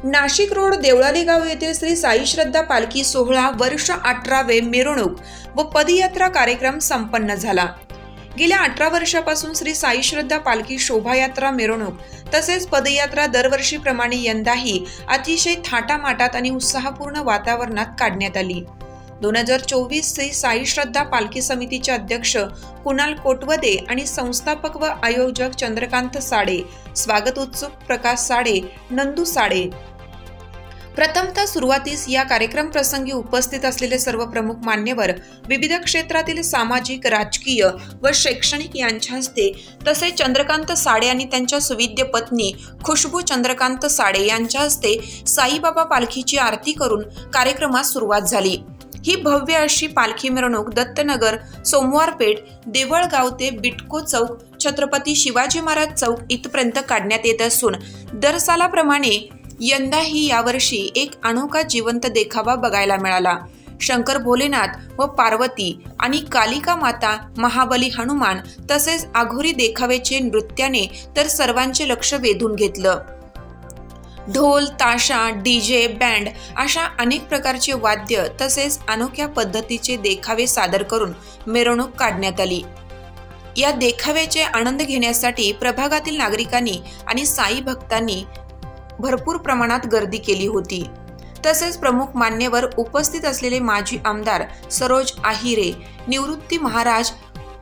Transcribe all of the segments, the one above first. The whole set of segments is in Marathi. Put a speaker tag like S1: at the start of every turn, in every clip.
S1: नाशिक रोड देवळाली गाव येथील श्री साई श्रद्धा पालखी सोहळा वर्ष 18वे मिरवणूक व पदयात्रा कार्यक्रम संपन्न झाला। गेल्या 18 वर्षापासून श्री साई श्रद्धा पालखी शोभायात्रा मिरवणूक तसेच पदयात्रा दरवर्षीप्रमाणे यंदाही अतिशय थाटामाटात आणि उत्साहपूर्ण वातावरणात काढण्यात आली। 2024 श्री साई श्रद्धा पालखी समितीचे अध्यक्ष कुणाल कोटवदे आणि संस्थापक व आयोजक चंद्रकांत साडे, स्वागत उत्सुक प्रकाश साडे, नंदू साडे। प्रथमतः सुरुवातीस या कार्यक्रम प्रसंगी उपस्थित असलेले सर्व प्रमुख मान्यवर, विविध क्षेत्रातील सामाजिक, राजकीय व शैक्षणिक यांच्या हस्ते तसेच चंद्रकांत साडे आणि त्यांच्या सुविद्य पत्नी खुशबू चंद्रकांत साडे यांच्या हस्ते साईबाबा पालखीची आरती करून कार्यक्रमास सुरुवात झाली। ही भव्य अशी पालखी मिरवणूक दत्तनगर, सोमवारपेठ, देवळगाव ते बिटको चौक, छत्रपती शिवाजी महाराज चौक इथपर्यंत काढण्यात येत असून दर सालाप्रमाणे यंदाही यावर्षी एक अनोखा जिवंत देखावा बघायला मिळाला। शंकर भोलेनाथ व पार्वती आणि कालिका माता, महाबली हनुमान तसेच आघोरी देखाव्याचे नृत्याने तर सर्वांचे लक्ष वेधून घेतलं। ढोल, ताशा, डीजे, बँड अशा अनेक प्रकारचे वाद्य तसेच अनोख्या पद्धतीचे देखावे सादर करून मिरवणूक काढण्यात आली। या देखाव्याचे आनंद घेण्यासाठी प्रभागातील नागरिकांनी आणि साई भक्तांनी भरपूर प्रमाणात गर्दी केली होती। तसेच प्रमुख मान्यवर उपस्थित असलेले माजी आमदार सरोज आहिरे, निवृत्ती महाराज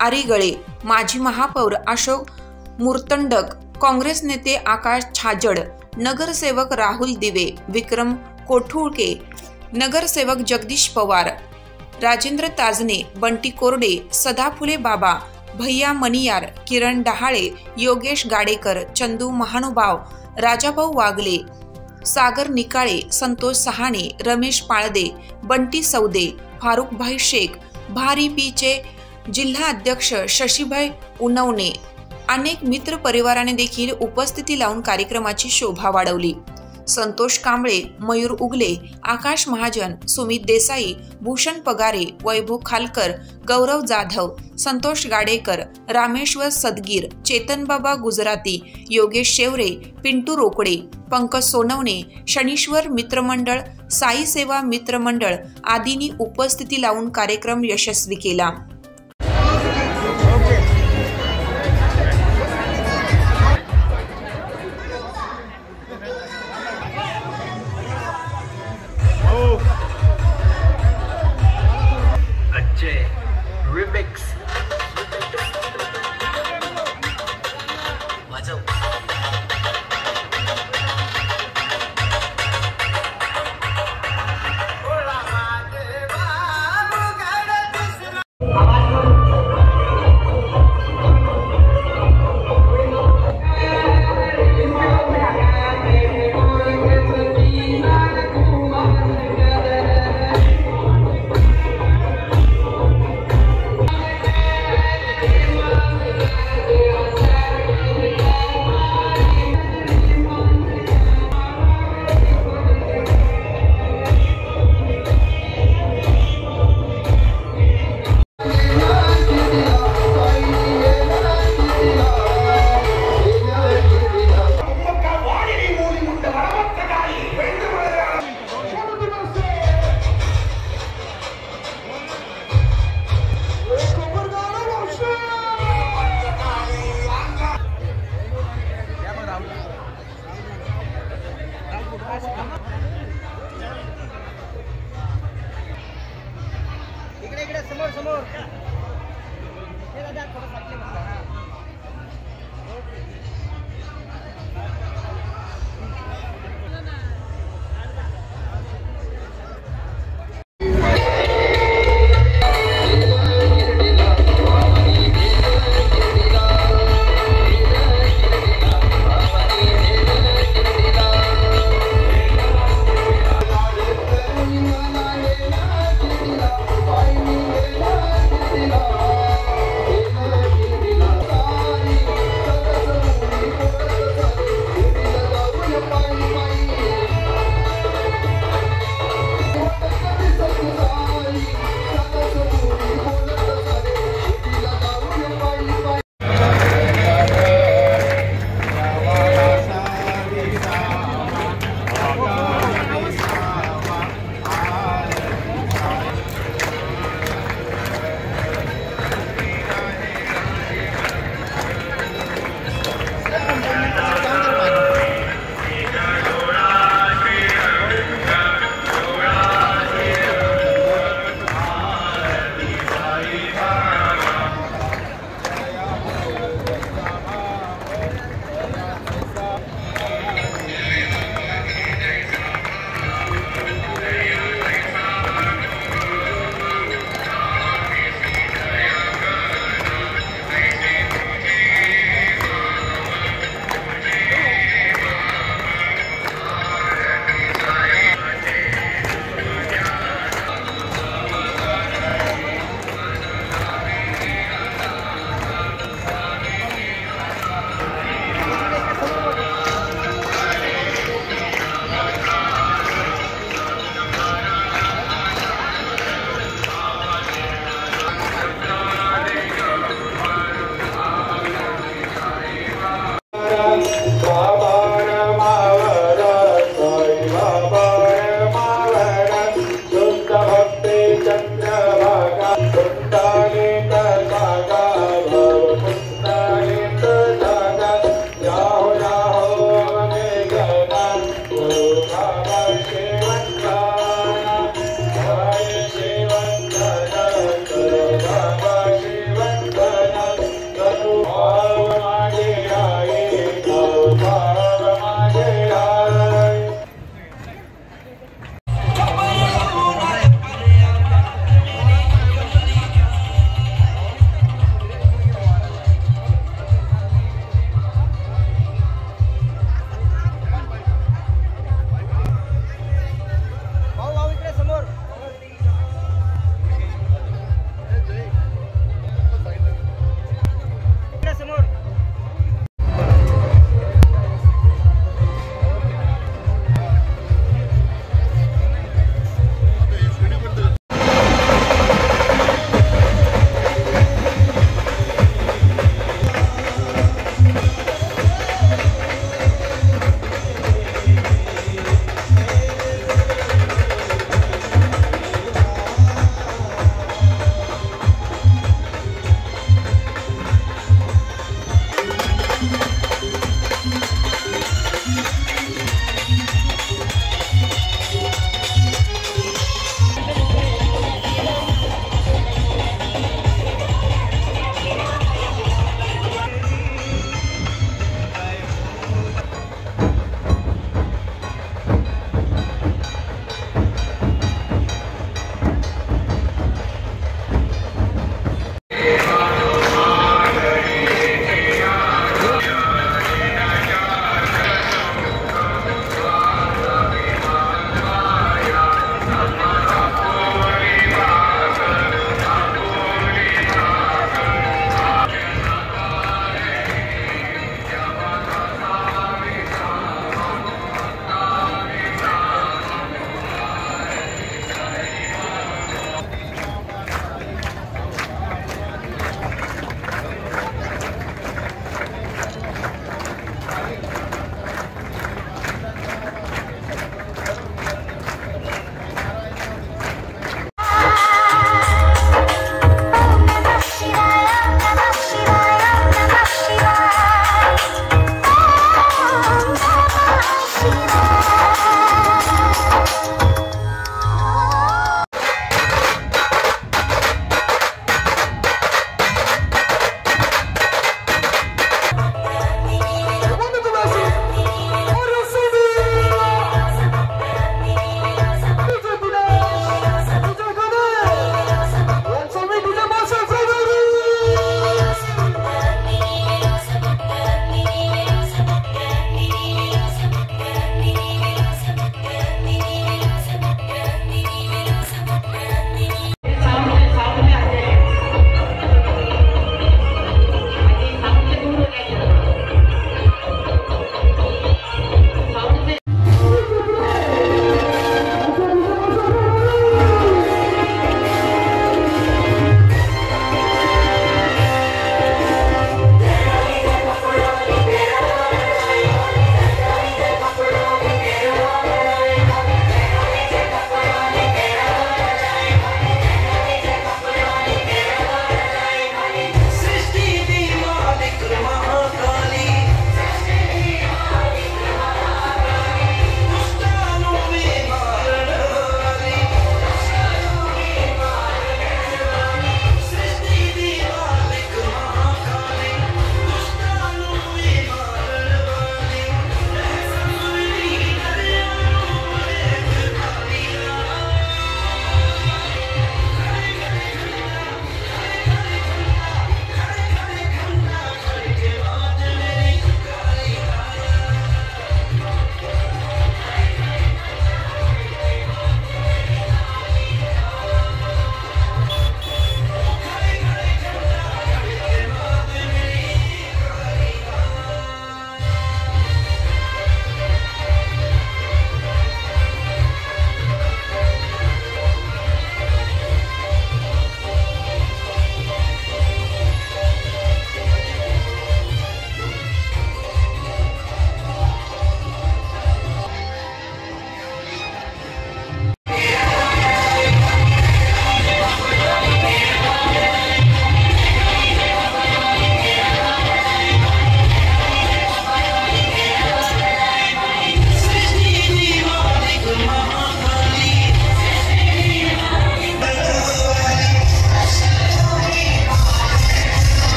S1: आरिगळे, माजी महापौर अशोक मुर्तंडक, काँग्रेस नेते आकाश छाजड, नगरसेवक राहुल दिवे, विक्रम कोठुळके, नगरसेवक जगदीश पवार, राजेंद्र ताजने, बंटी कोरडे, सदाफुले बाबा, भैया मनियार, किरण डहाळे, योगेश गाडेकर, चंदू महानुभाव, राजाभाऊ वागले, सागर निकाळे, संतोष सहाणे, रमेश पाळदे, बंटी सौदे, फारुखभाई शेख, भारी पीचे जिल्हा अध्यक्ष शशीभाई उनवणे, अनेक मित्र परिवाराने देखील उपस्थिती लावून कार्यक्रमाची शोभा वाढवली। संतोष कांबळे, मयूर उगले, आकाश महाजन, सुमित देसाई, भूषण पगारे, वैभव खालकर, गौरव जाधव, संतोष गाडेकर, रामेश्वर सदगीर, चेतनबाबा गुजराती, योगेश शेवरे, पिंटू रोकडे, पंकज सोनवणे, शनीश्वर मित्रमंडळ, साई सेवा मित्रमंडळ आदींनी उपस्थिती लावून कार्यक्रम यशस्वी केला।
S2: Remix.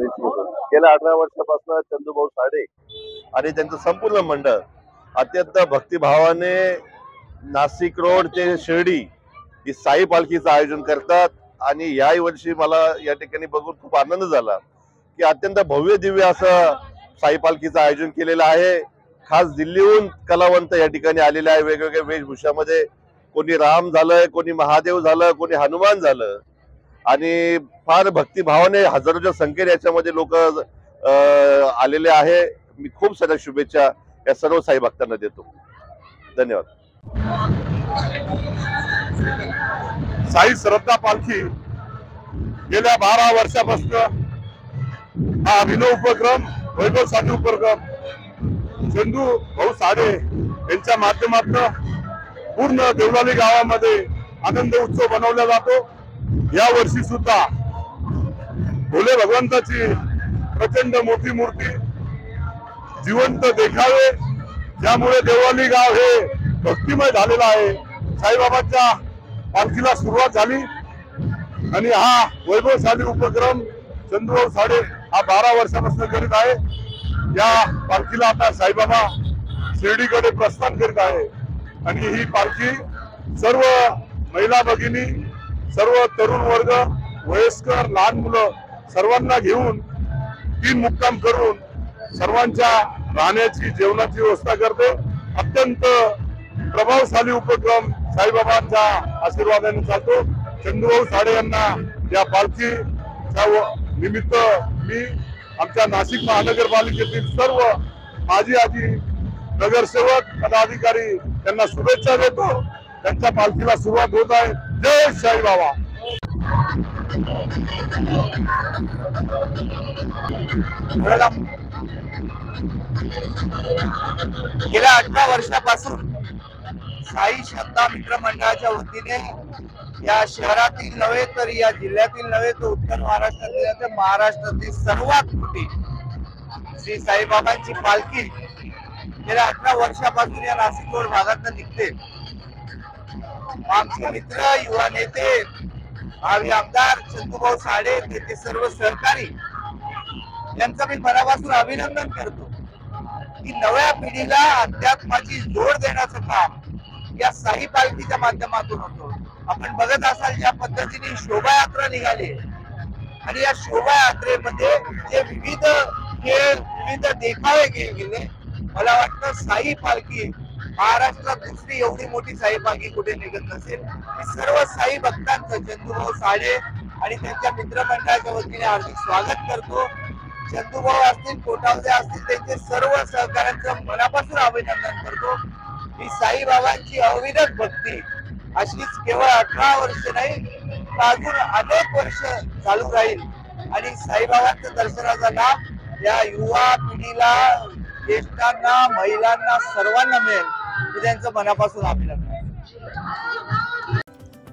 S3: त्यांच्याशी होतो. गेल्या 18 वर्षापासून चंदूभाऊ साडे आणि त्यांचं संपूर्ण मंडळ अत्यंत भक्तिभावाने नाशिक रोड ते शिर्डी ही साई पालखीचं आयोजन करतात. आणि याही वर्षी मला या ठिकाणी बघून खूप आनंद झाला की अत्यंत भव्य दिव्य असं साई पालखीचं आयोजन केलेलं आहे. खास दिल्लीहून कलावंत या ठिकाणी आलेले आहे वेगवेगळ्या वेशभूषामध्ये. कोणी राम झालं, कोणी महादेव झालं, कोणी हनुमान झालं आणि फार भक्तिभावाने हजारोच्या संख्येने याच्यामध्ये लोक आलेले आहे. मी खूप साऱ्या शुभेच्छा या सर्व साई भक्तांना देतो. धन्यवाद.
S4: साई श्रद्धा पालखी गेल्या 12 वर्षापासून हा अभिनव उपक्रम, वैभवशाली उपक्रम चंदू भाऊ साडे यांच्या माध्यमातून पूर्ण देवळाली गावामध्ये आनंद उत्सव बनवला जातो. या वर्षी सुद्धा भोले भगवंताची प्रचंड मोठी मूर्ती जिवंत देखावे, ज्यामुळे देवळाली गाव हे भक्तिमय झालेलं आहे. साईबाबांच्या पालखीला सुरुवात झाली आणि हा वैभवशाली उपक्रम चंदूभाऊ साडे हा 12 वर्षापासून करीत आहे. या पालखीला आता साईबाबा शिर्डीकडे प्रस्थान करीत आहे आणि ही पालखी सर्व महिला भगिनी, सर्व तरुण वर्ग, वयस्कर, लहान मुलं सर्वांना घेऊन 3 मुक्काम करून सर्वांच्या राहण्याची, जेवणाची व्यवस्था करते. अत्यंत प्रभावशाली उपक्रम साईबाबांच्या आशीर्वादाने चालतो. चंदूभाऊ साडे यांना या पालखीच्या निमित्त मी आमच्या नाशिक महानगरपालिकेतील सर्व माजी नगरसेवक, पदाधिकारी त्यांना शुभेच्छा देतो. त्यांच्या पालखीला सुरुवात होत आहे. जय साईबाबा.
S5: गेल्या 18 वर्षापासून साई श्रद्धा मित्र मंडळाच्या वतीने या शहरातील नव्हे तर या जिल्ह्यातील नव्हे तर उत्तर महाराष्ट्रातील महाराष्ट्रातील सर्वात मोठी श्री साईबाबांची पालखी गेल्या 18 वर्षापासून या नाशिक रोड भागात निघते. आमचे मित्र, युवा नेते, भावी आमदार चंदूभाऊ साडे, त्याचे सर्व सहकारी यांचं मी मनापासून अभिनंदन करतो की नव्या पिढीला अध्यात्माची जोड देण्याचं काम या साई पालखीच्या माध्यमातून होतो. आपण बघत असाल ज्या पद्धतीने शोभायात्रा निघाली आणि या शोभायात्रेमध्ये जे विविध खेळ, विविध देखावे गेले, मला वाटतं साई पालखी महाराष्ट्रात दुसरी एवढी मोठी साई पालखी कुठे निघत नसेल. मी सर्व साई भक्तांचं चंदूभाऊ साडे आणि त्यांच्या मित्रमंडळाच्या वतीने हार्दिक स्वागत करतो. चंदूभाऊ असतील, कोटावदे असतील, त्यांचे सर्व सहकाऱ्यांचं मनापासून अभिनंदन करतो. ही साईबाबांची अविरत भक्ती अशीच केवळ 18 वर्ष नाही तर अजून अनेक वर्ष चालू राहील आणि साईबाबांच्या दर्शनाचा लाभ या युवा पिढीला, ज्येष्ठांना, महिलांना सर्वांना मिळेल. मी त्यांचं मनापासून अभिनंदन.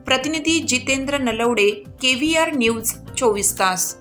S1: प्रतिनिधी जितेंद्र नलवडे, KVR न्यूज 24 तास.